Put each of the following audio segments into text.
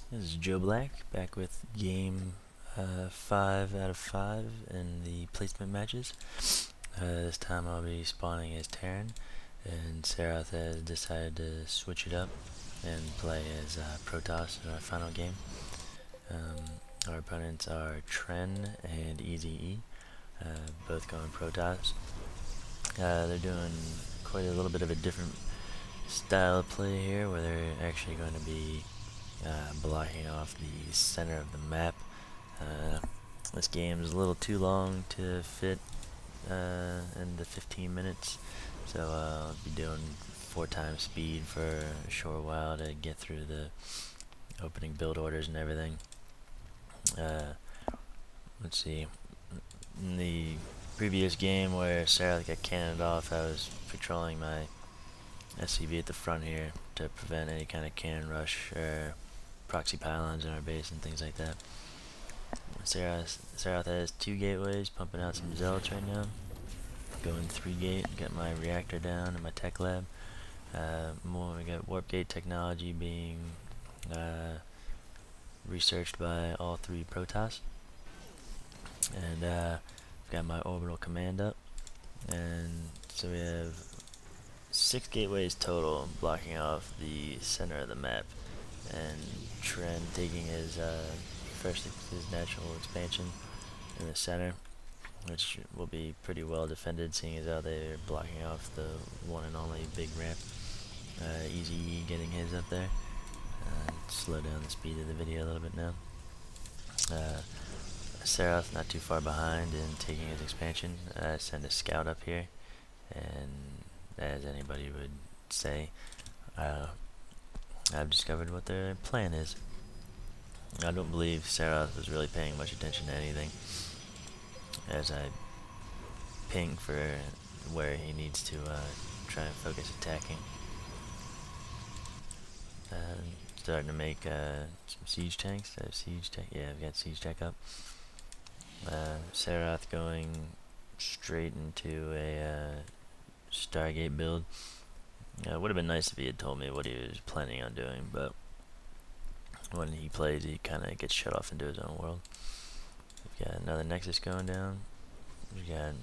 This is Joe Black, back with game 5 out of 5 in the placement matches. This time I'll be spawning as Terran, and Seroth has decided to switch it up and play as Protoss in our final game. Our opponents are Tren and EZE, both going Protoss. They're doing quite a little bit of a different style of play here, where they're actually going to be blocking off the center of the map. This game is a little too long to fit in the 15 minutes, so I'll be doing 4 times speed for a short while to get through the opening build orders and everything. Let's see. In the previous game where Seroth got cannoned off, I was patrolling my SCV at the front here to prevent any kind of cannon rush or proxy pylons in our base and things like that. Seroth has 2 gateways, pumping out some zealots right now. Going 3 gate, got my reactor down in my tech lab. We got warp gate technology being researched by all 3 Protoss. And got my orbital command up. And so we have 6 gateways total blocking off the center of the map, and Tren taking his his natural expansion in the center, which will be pretty well defended, seeing as how they're blocking off the one and only big ramp. EZE getting his up there. Slow down the speed of the video a little bit now. Seroth not too far behind and taking his expansion. Send a scout up here, and as anybody would say, I've discovered what their plan is. I don't believe Seroth was really paying much attention to anything, as I ping for where he needs to try and focus attacking. Starting to make some siege tanks. Yeah, I've got siege tech up. Seroth going straight into a Stargate build. It would have been nice if he had told me what he was planning on doing, but when he plays, he kind of gets shut off into his own world. We've got another Nexus going down. We've got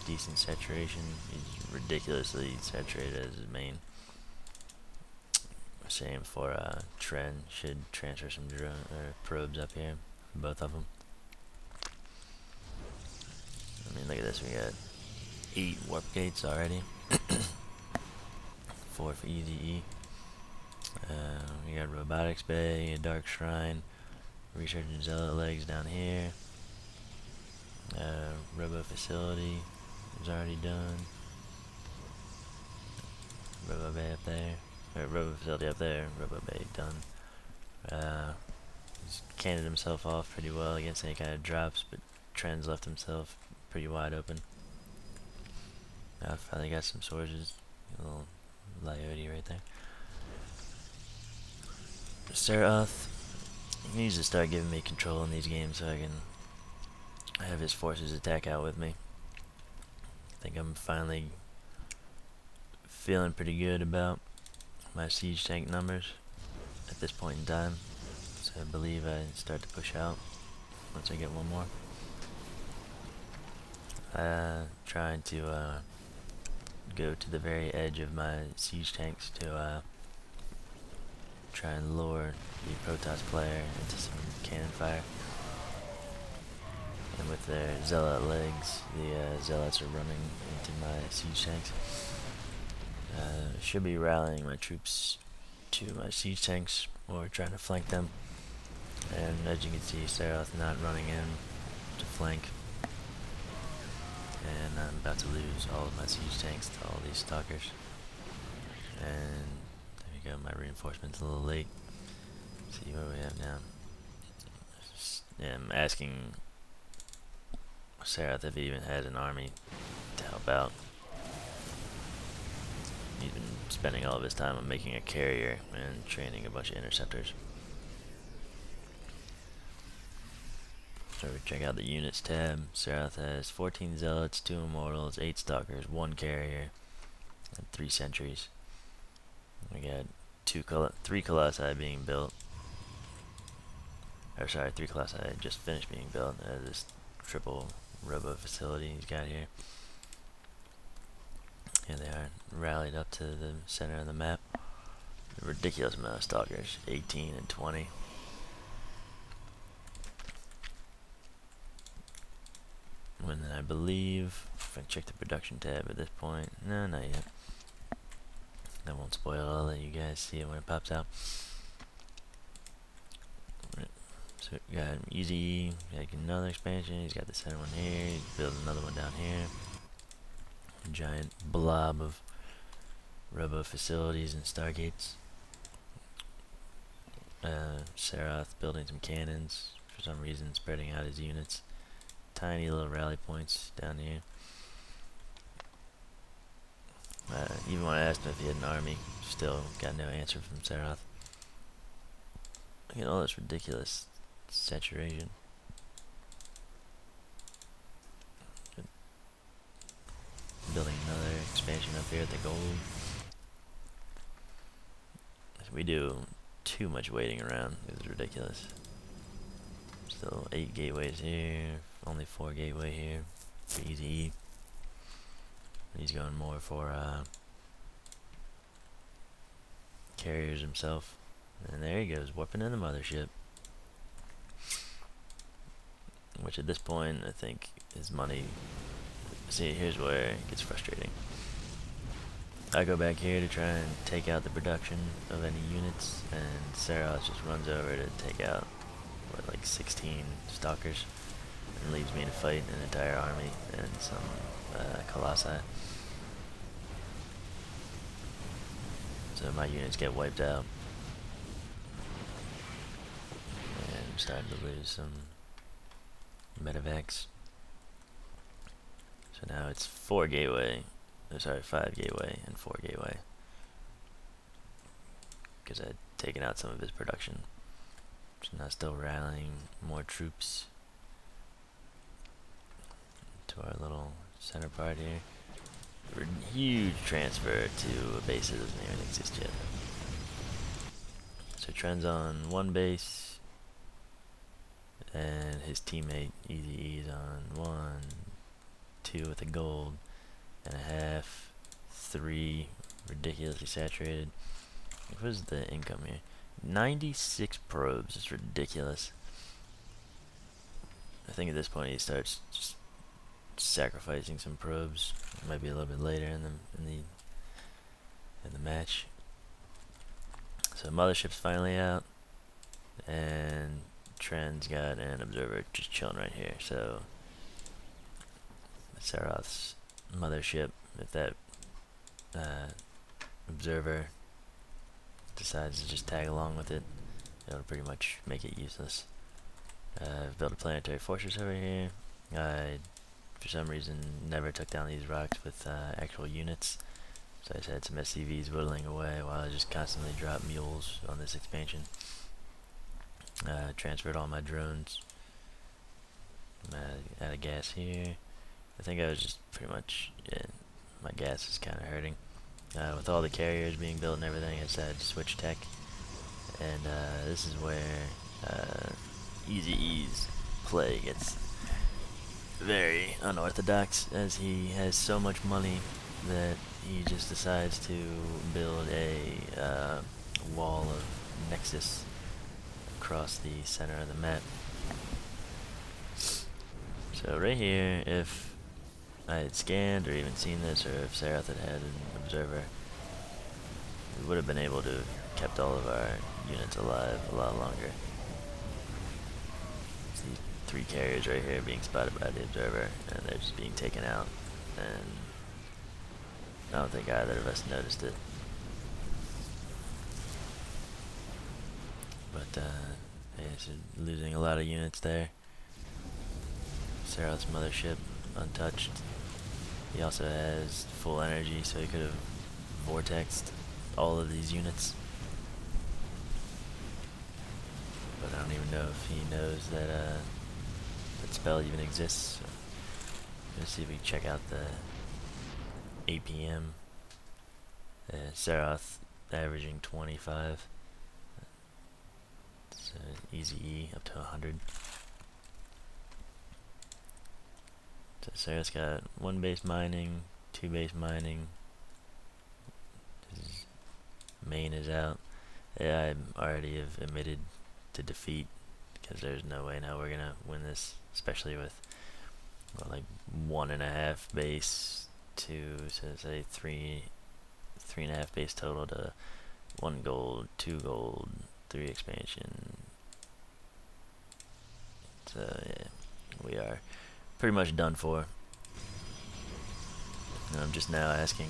decent saturation. He's ridiculously saturated as his main. Same for Tren. Should transfer some drone or probes up here, both of them. I mean, look at this. We got 8 warp gates already. 4 for EZE. We got robotics bay, a dark shrine, research and zealot legs down here. Robo facility is already done. Robo bay up there. Robo facility up there. Robo bay done. He's canned himself off pretty well against any kind of drops, but Tren's left himself pretty wide open. I finally got some sources. A little Lyote right there. Seroth needs to start giving me control in these games so I can have his forces attack out with me. I think I'm finally feeling pretty good about my siege tank numbers at this point in time, so I believe I start to push out once I get one more. Trying to go to the very edge of my siege tanks to try and lure the Protoss player into some cannon fire. And with their zealot legs, the zealots are running into my siege tanks. Should be rallying my troops to my siege tanks or trying to flank them. And as you can see, Seroth not running in to flank. And I'm about to lose all of my siege tanks to all these stalkers. And there we go, my reinforcement's a little late. Let's see what we have now. Yeah, I'm asking Seroth if he even has an army to help out. He's been spending all of his time on making a carrier and training a bunch of interceptors. So we check out the units tab. Seroth has 14 zealots, 2 immortals, 8 stalkers, 1 carrier, and 3 sentries. We got 3 colossi being built. or sorry, 3 Colossi just finished being built. This triple robo facility he's got here. Here they are, rallied up to the center of the map. A ridiculous amount of stalkers, 18 and 20. When I believe, if I check the production tab at this point, no, not yet. I won't spoil it, I'll let you guys see it when it pops out. So we got Easy, got another expansion, he's got the center one here, he's building another one down here. A giant blob of robo facilities and stargates. Seroth building some cannons, for some reason spreading out his units. Tiny little rally points down here. Even when I asked him if he had an army, still got no answer from Seroth. Look at all this ridiculous saturation. Building another expansion up here at the gold. We do too much waiting around. It's ridiculous. Still 8 gateways here, only 4 gateway here for Easy E. He's going more for carriers himself. And there he goes, warping in the mothership. Which at this point, I think his money... See, here's where it gets frustrating. I go back here to try and take out the production of any units, and Seroth just runs over to take out, what, like 16 stalkers, and leaves me to fight an entire army and some colossi. So my units get wiped out, and I'm starting to lose some medevacs. So now it's 4 gateway. Sorry, 5 gateway and 4 gateway. Because I'd taken out some of his production. So now still rallying more troops to our little center part here. A huge transfer to a base that doesn't even exist yet. So Trent's on 1 base, and his teammate Easy E's on 1, 2 with a gold. And a half, 3, ridiculously saturated. What was the income here? 96 probes, it's ridiculous. I think at this point he starts just sacrificing some probes. It might be a little bit later in the match. So mothership's finally out, and Trent's got an observer just chilling right here. So Seroth's mothership, if that observer decides to just tag along with it, it'll pretty much make it useless. I've built a planetary fortress over here. I, for some reason, never took down these rocks with actual units, so I just had some SCVs whittling away while I just constantly dropped mules on this expansion. Transferred all my drones. Out of gas here. I think I was just pretty much, yeah, my gas is kind of hurting. With all the carriers being built and everything, I decided to switch tech. And this is where Easy E's play gets very unorthodox, as he has so much money that he just decides to build a wall of nexus across the center of the map. So right here, if I had scanned or even seen this, or if Seroth had had an observer, we would have been able to have kept all of our units alive a lot longer. See 3 carriers right here being spotted by the observer, and they're just being taken out, and I don't think either of us noticed it. But yeah, so losing a lot of units there. Seroth's mothership untouched. He also has full energy, so he could have vortexed all of these units. But I don't even know if he knows that that spell even exists. So let's see if we can check out the APM. Seroth averaging 25. So easy E up to 100. So Seroth's got 1 base mining, 2 base mining. His main is out. Yeah, I already have admitted to defeat because there's no way now we're gonna win this, especially with like 1.5 base to, so say 3.5 base total to 1 gold, 2 gold, 3 expansion. So yeah, we are pretty much done for. And I'm just now asking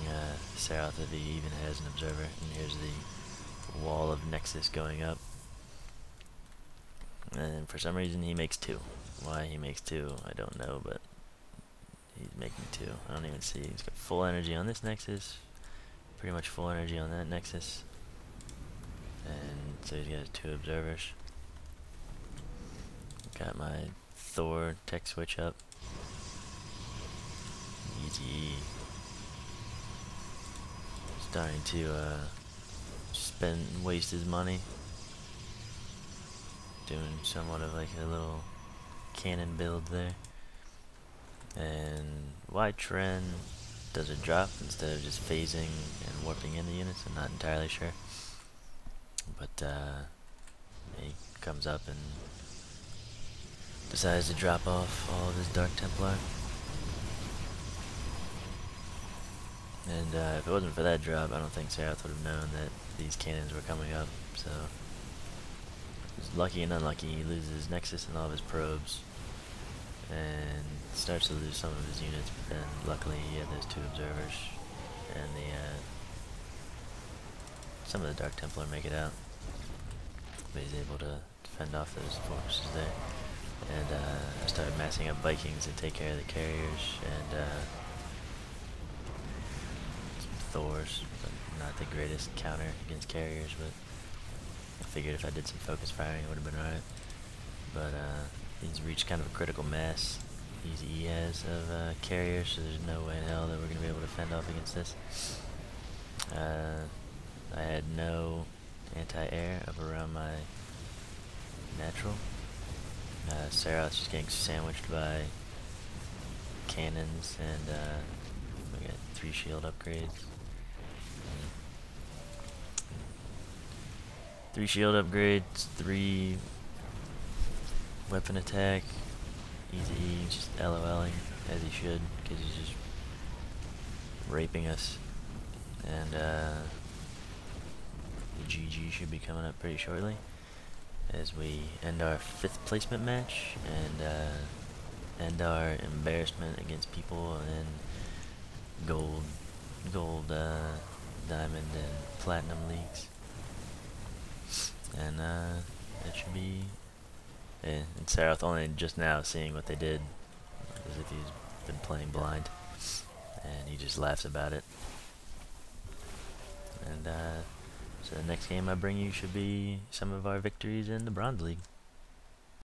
Seroth if he even has an observer, and here's the wall of Nexus going up. And for some reason he makes 2. Why he makes 2, I don't know, but he's making 2. I don't even see. He's got full energy on this Nexus, pretty much full energy on that Nexus, and so he's got 2 observers. Got my Thor tech switch up. Easy. Starting to waste his money. Doing somewhat of like a little cannon build there. And why Terran does a drop instead of just phasing and warping in the units, I'm not entirely sure. But he comes up and decides to drop off all of his Dark Templar. And if it wasn't for that drop, I don't think Seroth would have known that these cannons were coming up. So he's lucky and unlucky. He loses Nexus and all of his probes, and starts to lose some of his units. But then, luckily, he had those 2 observers, and some of the Dark Templar make it out. But he's able to fend off those forces there. And I started massing up Vikings to take care of the carriers and some Thors, but not the greatest counter against carriers. But I figured if I did some focus firing, it would have been alright. But he's reached kind of a critical mass. Easy E has of carriers, so there's no way in hell that we're going to be able to fend off against this. I had no anti-air up around my natural. Seroth's just getting sandwiched by cannons, and we got 3 shield upgrades. 3 shield upgrades, 3 weapon attack. Easy, just LOLing as he should, because he's just raping us. And the GG should be coming up pretty shortly, as we end our 5th placement match and end our embarrassment against people in gold, diamond, and platinum leagues. And that should be. And Seroth only just now seeing what they did, as if he's been playing blind, and he just laughs about it. And so the next game I bring you should be some of our victories in the Bronze League.